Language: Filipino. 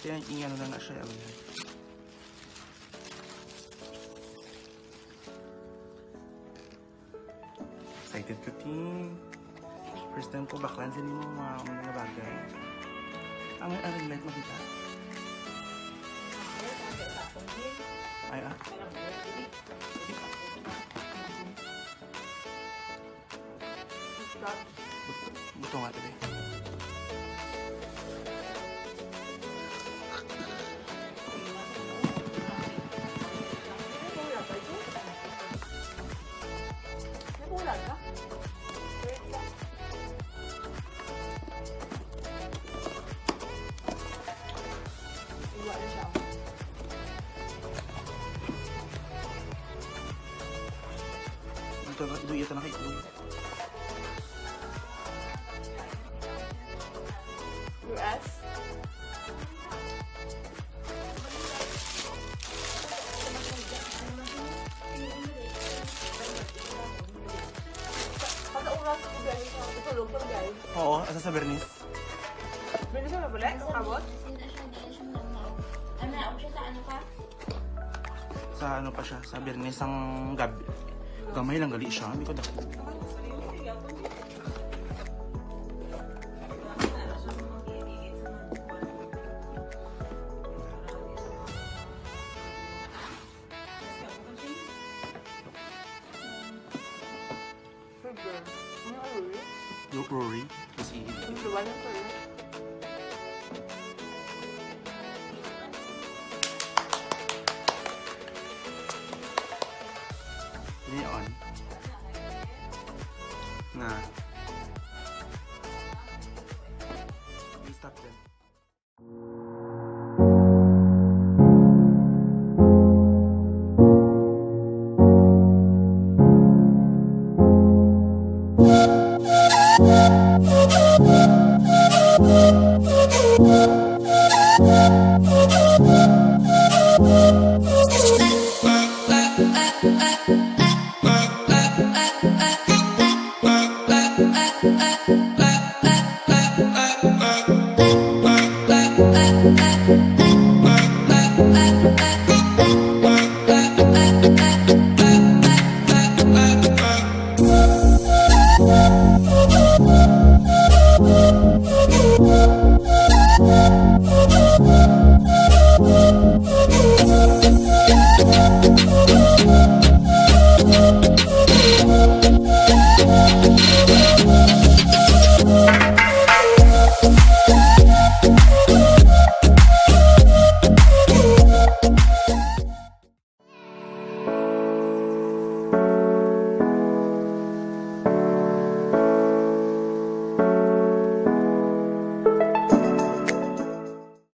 Ito yan, ingano na siya. Excited ka, Ting. First time ko baklan sinin mo mga bagay. Ang ring light makita. Ay, buto nga ito eh. Nabulan ka? Iwa na siya. Ito ito na kayo. US? Kada oras ko guys, itulog ko guys. Oo, asa sa Bernice. Bilis na mabalik? Abot? Ano, ako siya sa ano ka? Sa ano pa siya, sa Bernice ang gabi. Gamay lang gali siya, hindi ko dako. Yung Rory, kasi Influan ng Pearl. ini on. Nah,